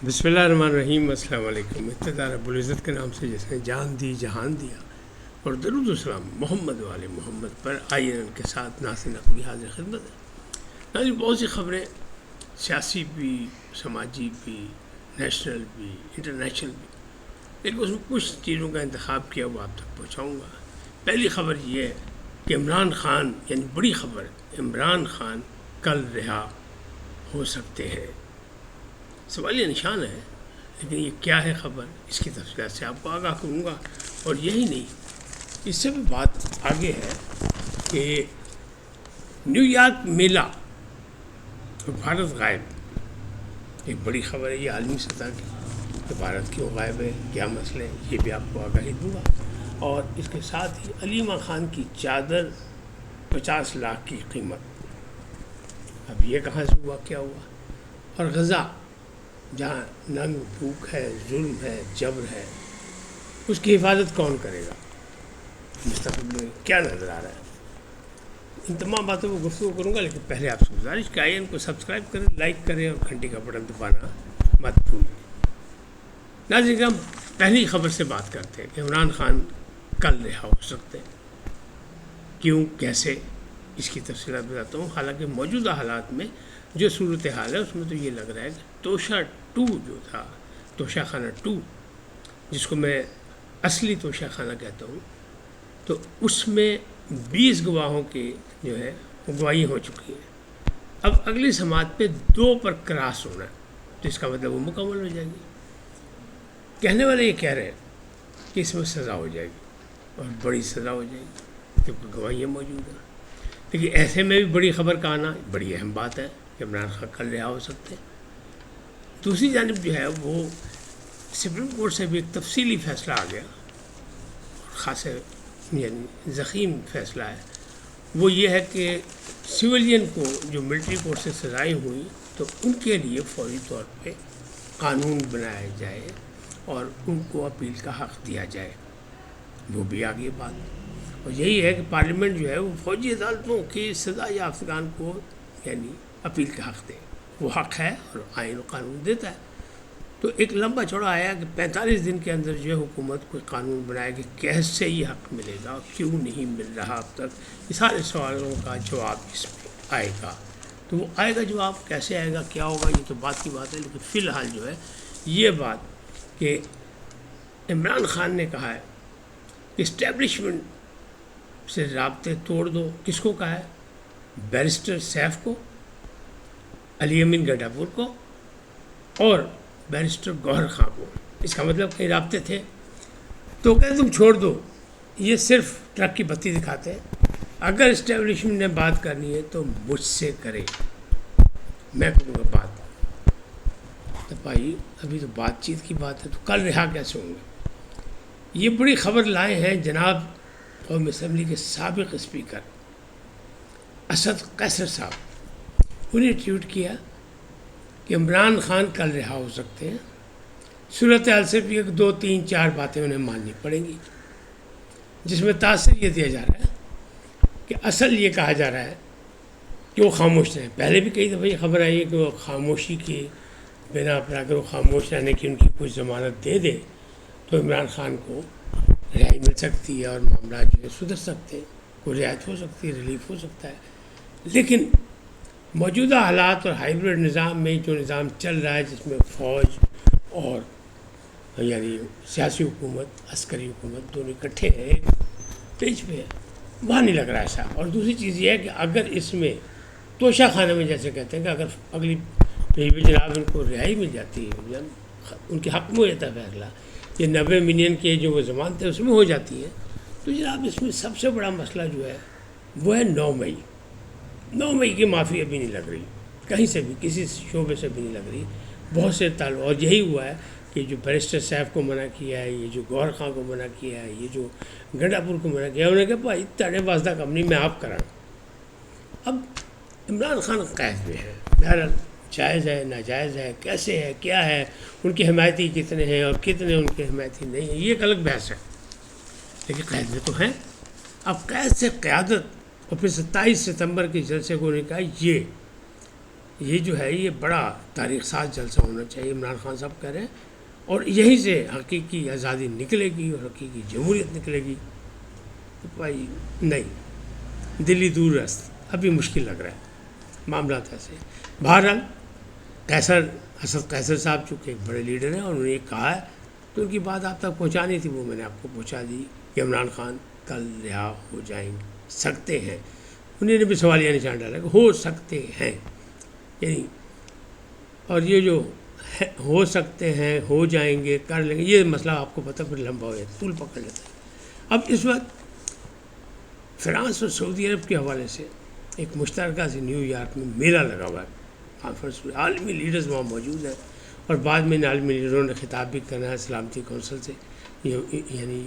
بسم اللہ الرحمن الرحیم۔ السلام علیکم۔ ابتدا رب العزت کے نام سے جس نے جان دی جہان دیا، اور درود و سلام محمد والے محمد پر آئیے ان کے ساتھ ناصرین اپنی حاضر خدمت ہے۔ ناظرین، بہت سی خبریں سیاسی بھی، سماجی بھی، نیشنل بھی، انٹرنیشنل بھی، لیکن اس میں کچھ چیزوں کا انتخاب کیا وہ آپ تک پہنچاؤں گا۔ پہلی خبر یہ ہے کہ عمران خان، یعنی بڑی خبر، عمران خان کل رہا ہو سکتے ہیں۔ سوالیہ نشان ہے، لیکن یہ کیا ہے خبر، اس کی تفصیلات سے آپ کو آگاہ کروں گا۔ اور یہی نہیں، اس سے بھی بات آگے ہے کہ نیو یارک میلہ بھارت غائب، ایک بڑی خبر ہے یہ عالمی سطح کی کہ بھارت کیوں غائب ہے، کیا مسئلے ہیں، یہ بھی آپ کو آگاہی دوں گا۔ اور اس کے ساتھ ہی علیمہ خان کی چادر 50 لاکھ کی قیمت، اب یہ کہاں سے ہوا، کیا ہوا۔ اور غزہ جہاں ننگ بھوک ہے، ظلم ہے، جبر ہے، اس کی حفاظت کون کرے گا، مستقبل میں کیا نظر آ رہا ہے، ان تمام باتوں کو گفتگو کروں گا۔ لیکن پہلے آپ سے گزارش کہ آئین کو سبسکرائب کریں، لائک کریں اور گھنٹی کا بٹن دبانا مت بھولیں۔ ناظرین کرام، پہلی خبر سے بات کرتے ہیں کہ عمران خان کل رہا ہو سکتے ہیں۔ کیوں، کیسے، اس کی تفصیلات بتاتا ہوں۔ حالانکہ موجودہ حالات میں جو صورتحال ہے اس میں تو یہ لگ رہا ہے کہ توشہ 2 جو تھا، توشہ خانہ 2، جس کو میں اصلی توشہ خانہ کہتا ہوں، تو اس میں 20 گواہوں کی جو ہے وہ گواہی ہو چکی ہے۔ اب اگلی سماعت پہ 2 پر کراس ہونا ہے، تو اس کا مطلب وہ مکمل ہو جائے گی۔ کہنے والے یہ کہہ رہے ہیں کہ اس میں سزا ہو جائے گی، اور بڑی سزا ہو جائے گی کیونکہ گواہیاں موجود ہیں۔ لیکن ایسے میں بھی بڑی خبر کا آنا بڑی اہم بات ہے کہ عمران خان کل رہا ہو سکتے ہیں۔ دوسری جانب جو ہے وہ سپریم کورٹ سے بھی ایک تفصیلی فیصلہ آ گیا، خاص یعنی ضخیم فیصلہ ہے۔ وہ یہ ہے کہ سویلین کو جو ملٹری کورٹ سے سزائیں ہوئیں تو ان کے لیے فوری طور پہ قانون بنایا جائے اور ان کو اپیل کا حق دیا جائے، وہ بھی آگے بات۔ اور یہی ہے کہ پارلیمنٹ جو ہے وہ فوجی عدالتوں کی سزا یافتگان کو یعنی اپیل کا حق دے، وہ حق ہے اور آئین و قانون دیتا ہے۔ تو ایک لمبا چوڑا آیا کہ 45 دن کے اندر جو ہے حکومت کوئی قانون بنائے کہ کیسے یہ حق ملے گا، کیوں نہیں مل رہا اب تک، یہ سارے سوالوں کا جواب اس میں آئے گا۔ تو وہ آئے گا جواب، کیسے آئے گا، کیا ہوگا، یہ تو بات کی بات ہے۔ لیکن فی الحال جو ہے یہ بات کہ عمران خان نے کہا ہے کہ اسٹیبلشمنٹ سے رابطے توڑ دو۔ کس کو کہا ہے؟ بیرسٹر سیف کو، علی امین گڈھا پور کو اور بیرسٹر گوہر خان کو۔ اس کا مطلب کئی رابطے تھے، تو کہتے تم چھوڑ دو، یہ صرف ٹرک کی بتی دکھاتے ہیں۔ اگر اسٹیبلشمنٹ نے بات کرنی ہے تو مجھ سے کرے، میں کروں گا بات۔ تو بھائی ابھی تو بات چیت کی بات ہے، تو کل رہا کیسے ہوں گے؟ یہ بڑی خبر لائے ہیں جناب قومی اسمبلی کے سابق اسپیکر اسد قیصر صاحب۔ انہیں ٹویٹ کیا کہ عمران خان کل رہا ہو سکتے ہیں۔ صورتحال صرف 1 2 3 4 باتیں انہیں ماننی پڑیں گی، جس میں تاثر یہ دیا جا رہا ہے کہ اصل یہ کہا جا رہا ہے کہ وہ خاموش رہیں۔ پہلے بھی کئی دفعہ یہ خبر آئی ہے کہ وہ خاموشی کی بنا پر اگر وہ خاموش رہنے کی ان کی کچھ ضمانت دے دے تو عمران خان کو رہائی مل سکتی ہے اور معاملات جو ہے سدھر سکتے ہیں، کوئی رعایت ہو سکتی ہے، ریلیف ہو سکتا ہے۔ لیکن موجودہ حالات اور ہائیبرڈ نظام میں جو نظام چل رہا ہے، جس میں فوج اور یعنی سیاسی حکومت، عسکری حکومت دونوں اکٹھے ہیں، ایک پیج پہ ہے، وہاں نہیں لگ رہا ایسا۔ اور دوسری چیز یہ ہے کہ اگر اس میں توشہ خانے میں جیسے کہتے ہیں کہ اگر اگلی پیج پہ جناب ان کو رہائی مل جاتی ہے، ان کے حق میں ہو جاتا ہے فیصلہ، یہ 90 ملین کے جو وہ ضمانتیں تھے اس میں ہو جاتی ہیں، تو جناب اس میں سب سے بڑا مسئلہ جو ہے وہ ہے 9 مئی۔ 9 مئی کی معافی ابھی نہیں لگ رہی، کہیں سے بھی، کسی شعبے سے بھی نہیں لگ رہی۔ بہت سے تعلق، اور یہی ہوا ہے کہ جو بیرسٹر سیف کو منع کیا ہے، یہ جو گوہر خان کو منع کیا ہے، یہ جو گڈھا پور کو منع کیا ہے، انہوں نے کہا بھائی تاڑے واسطہ کم نہیں، میں آپ کراں۔ اب عمران خان قید میں ہے، بہرحال جائز ہے، ناجائز ہے، کیسے ہے، کیا ہے، ان کی حمایتی کتنے ہیں اور کتنے ان کے حمایتی نہیں ہیں، یہ ایک الگ بحث ہے، لیکن قید میں تو ہیں۔ اب قید سے قیادت، اور پھر 27 ستمبر کے جلسے کو انہوں نے کہا یہ یہ جو ہے یہ بڑا تاریخ ساز جلسہ ہونا چاہیے، عمران خان صاحب کہہ رہے ہیں، اور یہیں سے حقیقی آزادی نکلے گی اور حقیقی جمہوریت نکلے گی۔ تو بھائی نہیں، دلی دور رست ابھی مشکل لگ رہا ہے معاملات ایسے۔ بہرحال اسد قیصر صاحب چونکہ ایک بڑے لیڈر ہیں اور انہوں نے یہ کہا ہے تو ان کی بات آپ تک پہنچانی تھی، وہ میں نے آپ کو پہنچا دی کہ عمران خان کل رہا ہو جائیں سکتے ہیں۔ انہوں نے بھی سوالیہ نشان ڈالا کہ ہو سکتے ہیں، یعنی اور یہ جو ہو سکتے ہیں، ہو جائیں گے، کر لیں گے، یہ مسئلہ آپ کو پتہ پھر لمبا ہو جاتا ہے، طول پکڑ لیتا ہے۔ اب اس وقت فرانس اور سعودی عرب کے حوالے سے ایک مشترکہ سے نیو یارک میں میلہ لگا ہوا ہے، کانفرنس میں عالمی لیڈرز وہاں موجود ہیں، اور بعد میں ان عالمی لیڈروں نے خطاب بھی کرنا ہے سلامتی کونسل سے، یعنی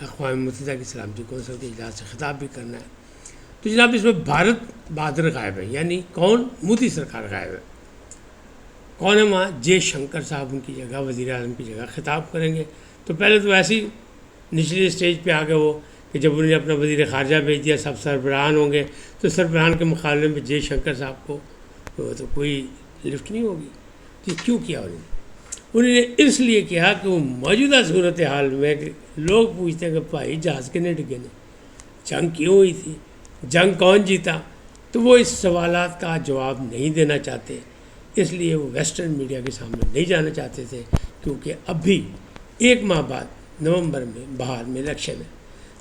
اقوام متحدہ کی سلامتی کونسل کے اجلاس سے خطاب بھی کرنا ہے۔ تو جناب اس میں بھارت بہادر غائب ہے، یعنی کون؟ مودی سرکار غائب ہے۔ کون ہے وہاں؟ جے شنکر صاحب ان کی جگہ، وزیر اعظم کی جگہ خطاب کریں گے۔ تو پہلے تو ایسی نچلی اسٹیج پہ آ گئے وہ کہ جب انہوں نے اپنا وزیر خارجہ بھیج دیا، سب سربراہان ہوں گے، تو سربراہان کے مقابلے میں جے شنکر صاحب کو تو کوئی لفٹ نہیں ہوگی۔ یہ کیوں کیا انہوں نے اس لیے کیا کہ وہ موجودہ صورتحال میں لوگ پوچھتے ہیں کہ بھائی جہاز کنے ڈگے نے، جنگ کیوں ہوئی تھی، جنگ کون جیتا، تو وہ اس سوالات کا جواب نہیں دینا چاہتے، اس لیے وہ ویسٹرن میڈیا کے سامنے نہیں جانا چاہتے تھے، کیونکہ اب بھی 1 ماہ بعد نومبر میں بہار میں الیکشن ہے۔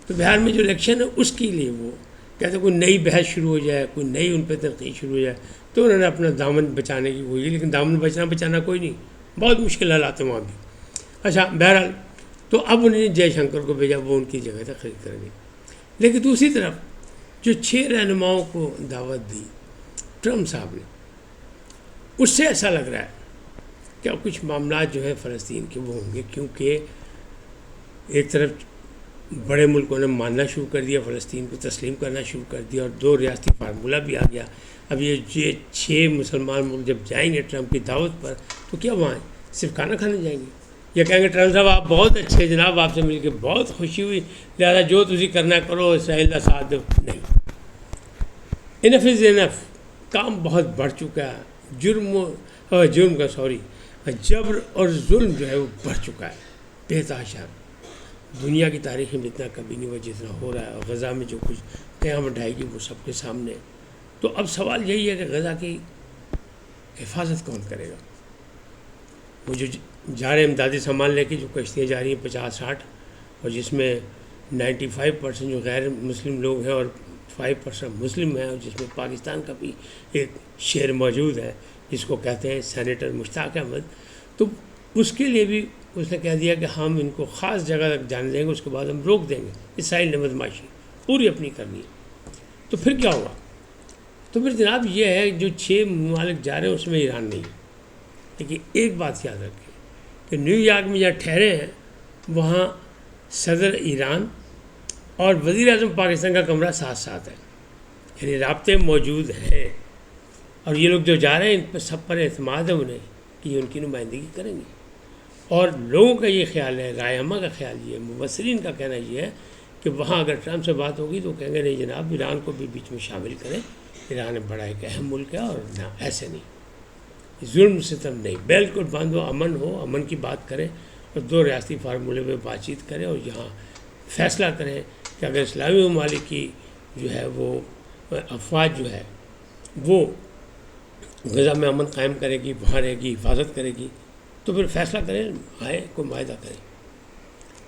تو بہار میں جو الیکشن ہے اس کے لیے وہ کہتے کوئی نئی بحث شروع ہو جائے، کوئی نئی ان پہ تنقید شروع ہو جائے، تو انہوں نے اپنا دامن بچانے کی کوئی، لیکن دامن بچانا کوئی نہیں، بہت مشکل حالات ہیں وہاں بھی۔ اچھا بہرحال تو اب انہوں نے جے شنکر کو بھیجا، وہ ان کی جگہ تقریر کریں گے۔ لیکن دوسری طرف جو 6 رہنماؤں کو دعوت دی ٹرمپ صاحب نے، اس سے ایسا لگ رہا ہے کہ اب کچھ معاملات جو ہے فلسطین کے وہ ہوں گے، کیونکہ ایک طرف بڑے ملکوں نے ماننا شروع کر دیا، فلسطین کو تسلیم کرنا شروع کر دیا، اور 2 ریاستی فارمولہ بھی آ گیا۔ اب یہ 6 مسلمان ملک جب جائیں گے ٹرمپ کی دعوت پر، تو کیا وہاں صرف کھانا کھانے جائیں گے، یا کہیں گے ٹرمپ صاحب آپ بہت اچھے جناب، آپ سے مل کے بہت خوشی ہوئی، لہٰذا جو تجھے کرنا کرو، اسرائیل کا ساتھ دو؟ نہیں، انف از انف، کام بہت بڑھ چکا ہے، جبر اور ظلم جو ہے وہ بڑھ چکا ہے بے تحاشا، دنیا کی تاریخ میں اتنا کبھی نہیں ہوا جتنا ہو رہا ہے، اور غزہ میں جو کچھ قیامت ڈھائے گی وہ سب کے سامنے۔ تو اب سوال یہی ہے کہ غزہ کی حفاظت کون کرے گا؟ وہ جو جا رہے امدادی سامان لے کے جو کشتیاں جا رہی ہیں 50-60، اور جس میں 95% جو غیر مسلم لوگ ہیں اور 5% مسلم ہیں، اور جس میں پاکستان کا بھی ایک شہر موجود ہے جس کو کہتے ہیں سینیٹر مشتاق احمد، تو اس کے لیے بھی اس نے کہہ دیا کہ ہم ان کو خاص جگہ تک جانے دیں گے، اس کے بعد ہم روک دیں گے۔ اسرائیل نے بدماشی پوری اپنی کرنی ہے۔ تو پھر کیا ہوا؟ تو پھر جناب یہ ہے جو 6 ممالک جا رہے ہیں اس میں ایران نہیں ہے، لیکن ایک بات یاد رکھیں کہ نیو یارک میں جہاں ٹھہرے ہیں وہاں صدر ایران اور وزیر اعظم پاکستان کا کمرہ ساتھ ساتھ ہے، یعنی رابطے موجود ہیں، اور یہ لوگ جو جا رہے ہیں ان پر سب پر اعتماد ہے انہیں کہ یہ ان کی نمائندگی کریں گے۔ اور لوگوں کا یہ خیال ہے، رائے عامہ کا خیال یہ ہے، مبصرین کا کہنا یہ ہے کہ وہاں اگر ٹرمپ سے بات ہوگی تو کہیں گے نہیں جناب ایران کو بھی بیچ میں شامل کریں، ایران بڑا ایک اہم ملک ہے، اور نہ ایسے نہیں، ظلم ستم نہیں، بالکل بند ہو، امن کی بات کریں، اور 2 ریاستی فارمولے پہ بات چیت کریں، اور یہاں فیصلہ کریں کہ اگر اسلامی ممالک کی جو ہے وہ افواج جو ہے وہ غزہ میں امن قائم کرے گی، وہاں رہے گی، حفاظت کرے گی، تو پھر فیصلہ کریں، آئے کوئی معاہدہ کریں۔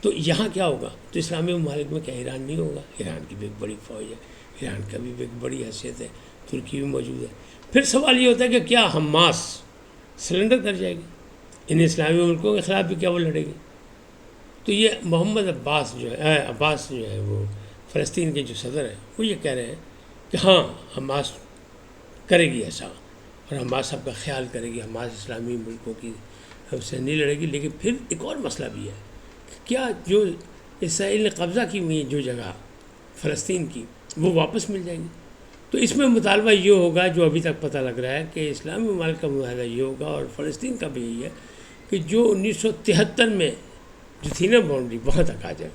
تو یہاں کیا ہوگا؟ تو اسلامی ممالک میں کیا ایران نہیں ہوگا؟ ایران کی بھی ایک بڑی فوج ہے، ایران کا بھی ایک بڑی حیثیت ہے، ترکی بھی موجود ہے۔ پھر سوال یہ ہوتا ہے کہ کیا حماس سرنڈر کر جائے گی؟ ان اسلامی ملکوں کے خلاف بھی کیا وہ لڑے گی؟ تو یہ محمد عباس جو ہے وہ فلسطین کے جو صدر ہیں وہ یہ کہہ رہے ہیں کہ ہاں حماس کرے گی ایسا، اور حماس سب کا خیال کرے گی، حماس اسلامی ملکوں کی سے نہیں لڑے گی۔ لیکن پھر ایک اور مسئلہ بھی ہے کہ کیا جو اسرائیل نے قبضہ کی ہوئی جو جگہ فلسطین کی وہ واپس مل جائیں گی؟ تو اس میں مطالبہ یہ ہوگا جو ابھی تک پتہ لگ رہا ہے کہ اسلامی ممالک کا معاہدہ یہ ہوگا، اور فلسطین کا بھی یہی ہے کہ جو 1973 میں جو تھی نا باؤنڈری وہاں تک آ جائے،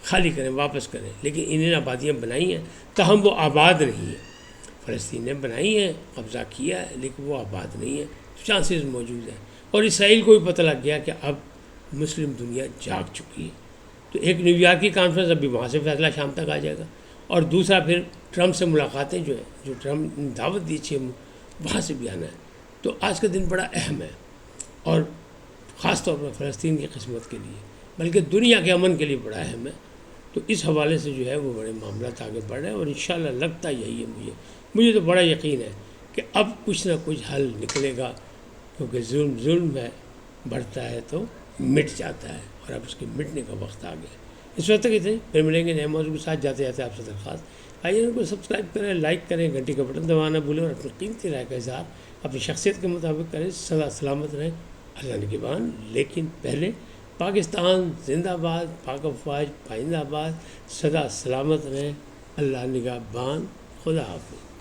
خالی کریں، واپس کریں، لیکن انہیں آبادیاں بنائی ہیں تاہم وہ آباد نہیں ہیں۔ فلسطین نے بنائی ہیں، قبضہ کیا ہے، لیکن وہ آباد نہیں ہے، چانسز موجود ہیں۔ اور اسرائیل کو بھی پتہ لگ گیا کہ اب مسلم دنیا جاگ چکی ہے، تو ایک نیو یارک کی کانفرنس، ابھی وہاں سے فیصلہ شام تک آ جائے گا، اور دوسرا پھر ٹرمپ سے ملاقاتیں جو ہیں، جو ٹرمپ نے دعوت دی تھی وہاں سے بھی آنا ہے۔ تو آج کا دن بڑا اہم ہے، اور خاص طور پر فلسطین کی قسمت کے لیے، بلکہ دنیا کے امن کے لیے بڑا اہم ہے۔ تو اس حوالے سے جو ہے وہ بڑے معاملات آگے بڑھ رہے ہیں، اور انشاءاللہ لگتا یہی ہے مجھے تو بڑا یقین ہے کہ اب کچھ نہ کچھ حل نکلے گا، کیونکہ ظلم ہے، بڑھتا ہے تو مٹ جاتا ہے، اور اب اس کے مٹنے کا وقت آ گیا۔ اس وقت تک اتنے، پھر ملیں گے نئے موضوع کے ساتھ۔ جاتے جاتے آپ سے درخواست، آئیے ان کو سبسکرائب کریں، لائک کریں، گھنٹی کا بٹن دبانا بھولیں، اور اپنی قیمتی رائے کا اظہار اپنی شخصیت کے مطابق کریں۔ سدا سلامت رہیں، اللہ نگہبان۔ لیکن پہلے پاکستان زندہ باد، پاک افواج پائندہ باد، سدا سلامت رہیں، اللہ نگہبان، خدا حافظ۔